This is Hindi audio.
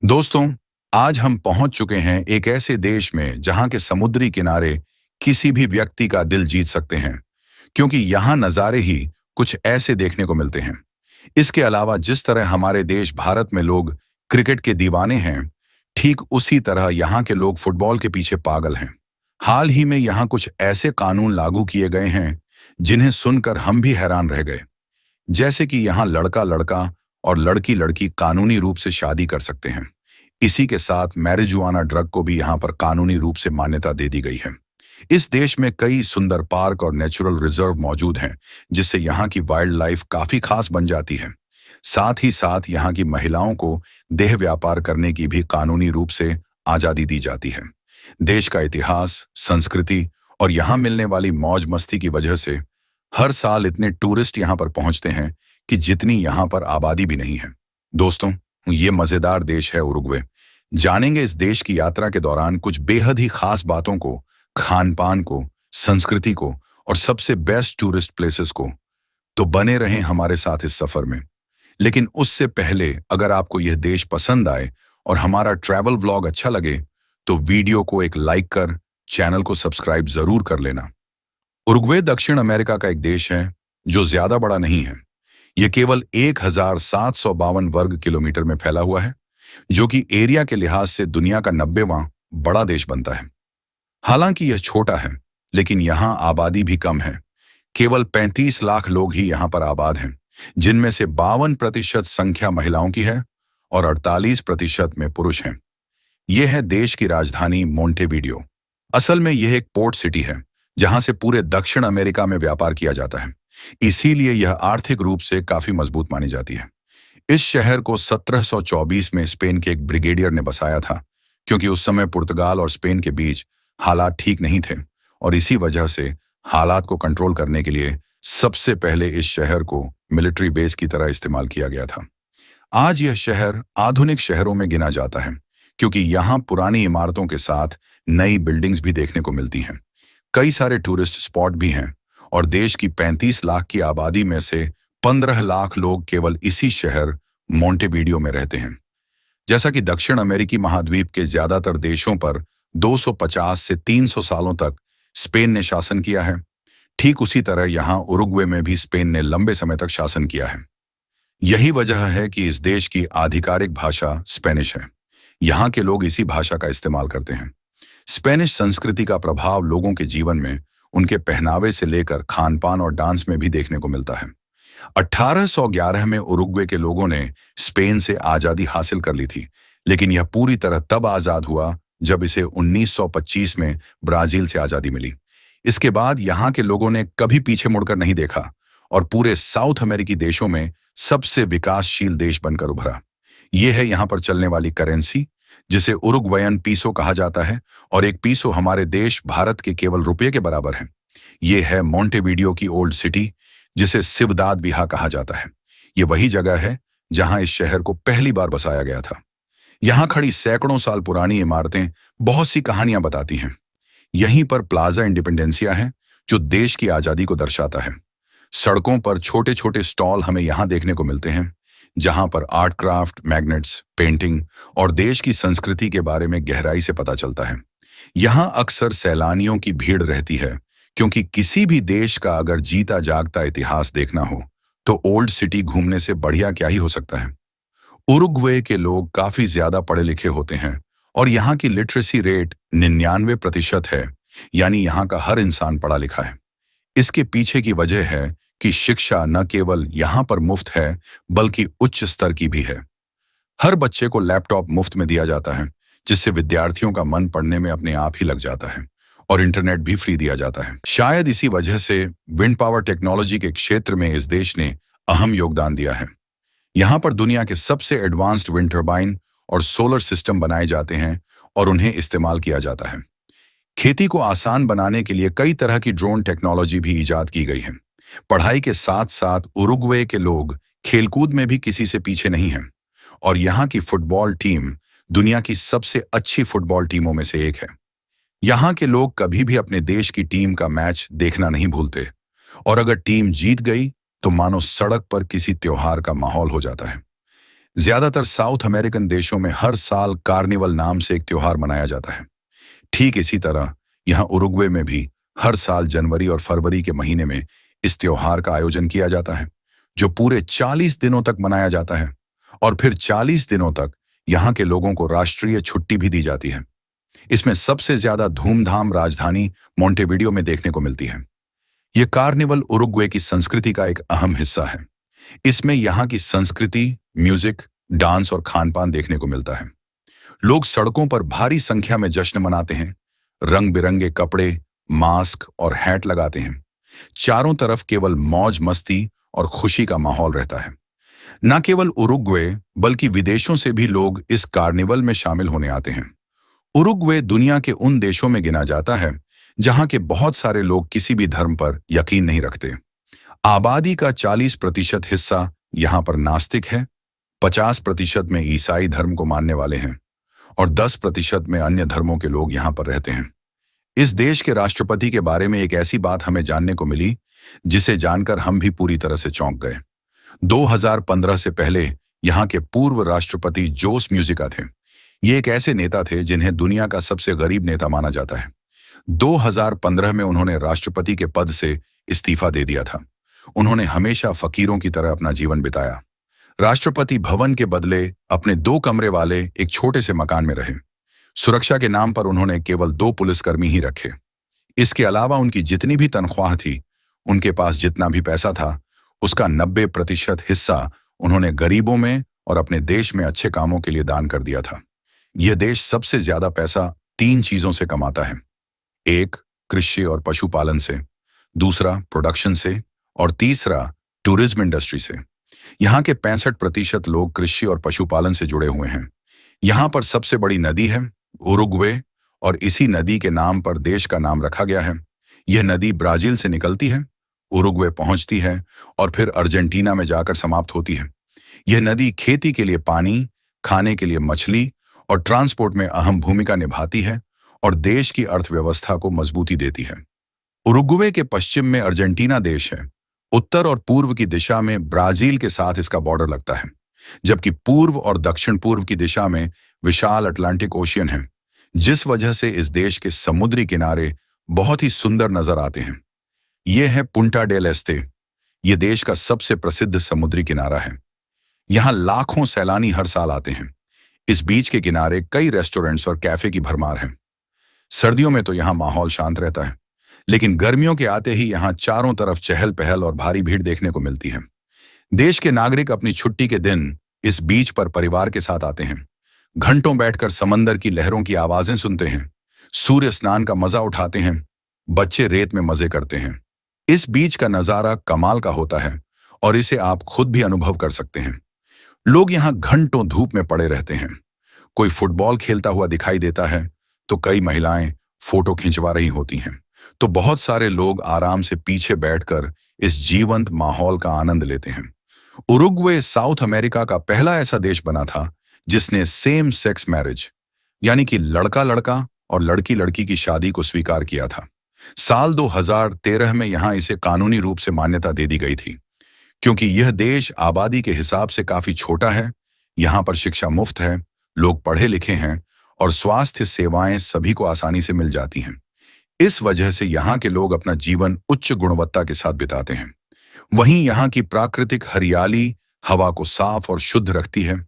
दोस्तों, आज हम पहुंच चुके हैं एक ऐसे देश में जहां के समुद्री किनारे किसी भी व्यक्ति का दिल जीत सकते हैं, क्योंकि यहां नज़ारे ही कुछ ऐसे देखने को मिलते हैं। इसके अलावा जिस तरह हमारे देश भारत में लोग क्रिकेट के दीवाने हैं, ठीक उसी तरह यहां के लोग फुटबॉल के पीछे पागल हैं। हाल ही में यहां कुछ ऐसे कानून लागू किए गए हैं, जिन्हें सुनकर हम भी हैरान रह गए। जैसे कि यहाँ लड़का लड़का और लड़की लड़की कानूनी रूप से शादी कर सकते हैं। इसी के साथ मैरिजुआना ड्रग को भी यहाँ पर कानूनी रूप से मान्यता दे दी गई है। इस देश में कई सुंदर पार्क और नेचुरल रिजर्व मौजूद हैं, जिससे यहाँ की वाइल्ड लाइफ काफी खास बन जाती है। साथ ही साथ यहाँ की महिलाओं को देह व्यापार करने की भी कानूनी रूप से आजादी दी जाती है। देश का इतिहास, संस्कृति और यहाँ मिलने वाली मौज मस्ती की वजह से हर साल इतने टूरिस्ट यहाँ पर पहुंचते हैं कि जितनी यहाँ पर आबादी भी नहीं है। दोस्तों, ये मजेदार देश है उरुग्वे। जानेंगे इस देश की यात्रा के दौरान कुछ बेहद ही खास बातों को, खान पान को, संस्कृति को और सबसे बेस्ट टूरिस्ट प्लेसेस को। तो बने रहें हमारे साथ इस सफर में। लेकिन उससे पहले, अगर आपको यह देश पसंद आए और हमारा ट्रैवल व्लॉग अच्छा लगे, तो वीडियो को एक लाइक कर चैनल को सब्सक्राइब जरूर कर लेना। उरुग्वे दक्षिण अमेरिका का एक देश है जो ज्यादा बड़ा नहीं है। यह केवल 1752 वर्ग किलोमीटर में फैला हुआ है, जो कि एरिया के लिहाज से दुनिया का 90वां बड़ा देश बनता है। हालांकि यह छोटा है, लेकिन यहाँ आबादी भी कम है। केवल 35 लाख लोग ही यहाँ पर आबाद हैं, जिनमें से 52% संख्या महिलाओं की है और 48% में पुरुष हैं। यह है देश की राजधानी मोंटेवीडियो। असल में यह एक पोर्ट सिटी है, जहां से पूरे दक्षिण अमेरिका में व्यापार किया जाता है। इसीलिए यह आर्थिक रूप से काफी मजबूत मानी जाती है। इस शहर को 1724 में स्पेन के एक ब्रिगेडियर ने बसाया था, क्योंकि उस समय पुर्तगाल और स्पेन के बीच हालात ठीक नहीं थे, और इसी वजह से हालात को कंट्रोल करने के लिए सबसे पहले इस शहर को मिलिट्री बेस की तरह इस्तेमाल किया गया था। आज यह शहर आधुनिक शहरों में गिना जाता है, क्योंकि यहाँ पुरानी इमारतों के साथ नई बिल्डिंग्स भी देखने को मिलती हैं। कई सारे टूरिस्ट स्पॉट भी हैं, और देश की 35 लाख की आबादी में से 15 लाख लोग केवल इसी शहर मोंटेवीडियो में रहते हैं। जैसा कि दक्षिण अमेरिकी महाद्वीप के ज्यादातर देशों पर 250 से 300 सालों तक स्पेन ने शासन किया है, ठीक उसी तरह यहाँ उरुग्वे में भी स्पेन ने लंबे समय तक शासन किया है। यही वजह है कि इस देश की आधिकारिक भाषा स्पेनिश है। यहाँ के लोग इसी भाषा का इस्तेमाल करते हैं। स्पेनिश संस्कृति का प्रभाव लोगों के जीवन में, उनके पहनावे से लेकर खान पान और डांस में भी देखने को मिलता है। 1811 में उरुग्वे के लोगों ने स्पेन से आजादी हासिल कर ली थी, लेकिन यह पूरी तरह तब आजाद हुआ जब इसे 1925 में ब्राजील से आजादी मिली। इसके बाद यहाँ के लोगों ने कभी पीछे मुड़कर नहीं देखा और पूरे साउथ अमेरिकी देशों में सबसे विकासशील देश बनकर उभरा। यह है यहाँ पर चलने वाली करेंसी, जिसे उरुग्वेयन पीसो कहा जाता है, और एक पीसो हमारे देश भारत के केवल रुपये के बराबर है। ये है मोंटेवीडियो की ओल्ड सिटी, जिसे सिवदाद विहा कहा जाता है। ये वही जगह है जहां इस शहर को पहली बार बसाया गया था। यहाँ खड़ी सैकड़ों साल पुरानी इमारतें बहुत सी कहानियां बताती हैं। यहीं पर प्लाजा इंडिपेंडेंसिया है, जो देश की आजादी को दर्शाता है। सड़कों पर छोटे छोटे स्टॉल हमें यहाँ देखने को मिलते हैं, जहां पर आर्ट क्राफ्ट, मैग्नेट्स, पेंटिंग और देश की संस्कृति के बारे में गहराई से पता चलता है। यहाँ अक्सर सैलानियों की भीड़ रहती है, क्योंकि किसी भी देश का अगर जीता जागता इतिहास देखना हो, तो ओल्ड सिटी घूमने से बढ़िया क्या ही हो सकता है। उरुग्वे के लोग काफी ज्यादा पढ़े लिखे होते हैं, और यहाँ की लिटरेसी रेट 99% है, यानी यहाँ का हर इंसान पढ़ा लिखा है। इसके पीछे की वजह है कि शिक्षा न केवल यहाँ पर मुफ्त है, बल्कि उच्च स्तर की भी है। हर बच्चे को लैपटॉप मुफ्त में दिया जाता है, जिससे विद्यार्थियों का मन पढ़ने में अपने आप ही लग जाता है, और इंटरनेट भी फ्री दिया जाता है। शायद इसी वजह से विंड पावर टेक्नोलॉजी के क्षेत्र में इस देश ने अहम योगदान दिया है। यहाँ पर दुनिया के सबसे एडवांस्ड विंड टर्बाइन और सोलर सिस्टम बनाए जाते हैं, और उन्हें इस्तेमाल किया जाता है। खेती को आसान बनाने के लिए कई तरह की ड्रोन टेक्नोलॉजी भी इजाद की गई है। पढ़ाई के साथ साथ उरुग्वे के लोग खेलकूद में भी किसी से पीछे नहीं हैं, और यहाँ की फुटबॉल टीम दुनिया की सबसे अच्छी फुटबॉल टीमों में से एक है। यहाँ के लोग कभी भी अपने देश की टीम का मैच देखना नहीं भूलते, और अगर टीम जीत गई तो मानो सड़क पर किसी त्योहार का माहौल हो जाता है। ज्यादातर साउथ अमेरिकन देशों में हर साल कार्निवल नाम से एक त्योहार मनाया जाता है। ठीक इसी तरह यहाँ उरुग्वे में भी हर साल जनवरी और फरवरी के महीने में इस त्योहार का आयोजन किया जाता है, जो पूरे 40 दिनों तक मनाया जाता है। और फिर 40 दिनों तक यहाँ के लोगों को राष्ट्रीय छुट्टी भी दी जाती है। इसमें सबसे ज्यादा धूमधाम राजधानी मोंटेविडियो में देखने को मिलती है। ये कार्निवल उरुग्वे की संस्कृति का एक अहम हिस्सा है। इसमें यहाँ की संस्कृति, म्यूजिक, डांस और खान-पान देखने को मिलता है। लोग सड़कों पर भारी संख्या में जश्न मनाते हैं, रंग बिरंगे कपड़े, मास्क और हैट लगाते हैं। चारों तरफ केवल मौज मस्ती और खुशी का माहौल रहता है। न केवल उरुग्वे बल्कि विदेशों से भी लोग इस कार्निवल में शामिल होने आते हैं। उरुग्वे दुनिया के उन देशों में गिना जाता है जहां के बहुत सारे लोग किसी भी धर्म पर यकीन नहीं रखते। आबादी का 40% हिस्सा यहाँ पर नास्तिक है, 50% में ईसाई धर्म को मानने वाले हैं और 10% में अन्य धर्मों के लोग यहाँ पर रहते हैं। इस देश के राष्ट्रपति के बारे में एक ऐसी बात हमें जानने को मिली जिसे जानकर हम भी पूरी तरह से चौंक गए। 2015 से पहले यहाँ के पूर्व राष्ट्रपति जोस म्यूजिका थे। ये एक ऐसे नेता थे जिन्हें दुनिया का सबसे गरीब नेता माना जाता है। 2015 में उन्होंने राष्ट्रपति के पद से इस्तीफा दे दिया था। उन्होंने हमेशा फकीरों की तरह अपना जीवन बिताया। राष्ट्रपति भवन के बदले अपने 2 कमरे वाले एक छोटे से मकान में रहे। सुरक्षा के नाम पर उन्होंने केवल 2 पुलिसकर्मी ही रखे। इसके अलावा उनकी जितनी भी तनख्वाह थी, उनके पास जितना भी पैसा था, उसका 90% हिस्सा उन्होंने गरीबों में और अपने देश में अच्छे कामों के लिए दान कर दिया था। यह देश सबसे ज्यादा पैसा 3 चीजों से कमाता है। एक, कृषि और पशुपालन से, दूसरा प्रोडक्शन से और तीसरा टूरिज्म इंडस्ट्री से। यहाँ के 65% लोग कृषि और पशुपालन से जुड़े हुए हैं। यहाँ पर सबसे बड़ी नदी है उरुग्वे और इसी नदी के नाम पर देश का नाम रखा गया है। यह नदी ब्राजील से निकलती है, उरुग्वे पहुंचती है और फिर अर्जेंटीना में जाकर समाप्त होती है। यह नदी खेती के लिए पानी, खाने के लिए मछली और ट्रांसपोर्ट में अहम भूमिका निभाती है और देश की अर्थव्यवस्था को मजबूती देती है। उरुग्वे के पश्चिम में अर्जेंटीना देश है। उत्तर और पूर्व की दिशा में ब्राजील के साथ इसका बॉर्डर लगता है, जबकि पूर्व और दक्षिण पूर्व की दिशा में विशाल अटलांटिक ओशियन है, जिस वजह से इस देश के समुद्री किनारे बहुत ही सुंदर नजर आते हैं। यह है पुंटा डेल एस्ते। यह देश का सबसे प्रसिद्ध समुद्री किनारा है। यहाँ लाखों सैलानी हर साल आते हैं। इस बीच के किनारे कई रेस्टोरेंट्स और कैफे की भरमार है। सर्दियों में तो यहाँ माहौल शांत रहता है, लेकिन गर्मियों के आते ही यहाँ चारों तरफ चहल पहल और भारी भीड़ देखने को मिलती है। देश के नागरिक अपनी छुट्टी के दिन इस बीच पर परिवार के साथ आते हैं। घंटों बैठकर समंदर की लहरों की आवाजें सुनते हैं, सूर्य स्नान का मजा उठाते हैं, बच्चे रेत में मजे करते हैं। इस बीच का नजारा कमाल का होता है और इसे आप खुद भी अनुभव कर सकते हैं। लोग यहाँ घंटों धूप में पड़े रहते हैं। कोई फुटबॉल खेलता हुआ दिखाई देता है तो कई महिलाएं फोटो खिंचवा रही होती हैं, तो बहुत सारे लोग आराम से पीछे बैठकर इस जीवंत माहौल का आनंद लेते हैं। उरुग्वे साउथ अमेरिका का पहला ऐसा देश बना था जिसने सेम सेक्स मैरिज, यानी कि लड़का लड़का और लड़की लड़की की शादी को स्वीकार किया था। साल 2013 में यहां इसे कानूनी रूप से मान्यता दे दी गई थी। क्योंकि यह देश आबादी के हिसाब से काफी छोटा है, यहाँ पर शिक्षा मुफ्त है, लोग पढ़े लिखे हैं और स्वास्थ्य सेवाएं सभी को आसानी से मिल जाती हैं। इस वजह से यहाँ के लोग अपना जीवन उच्च गुणवत्ता के साथ बिताते हैं। वहीं यहाँ की प्राकृतिक हरियाली हवा को साफ और शुद्ध रखती है।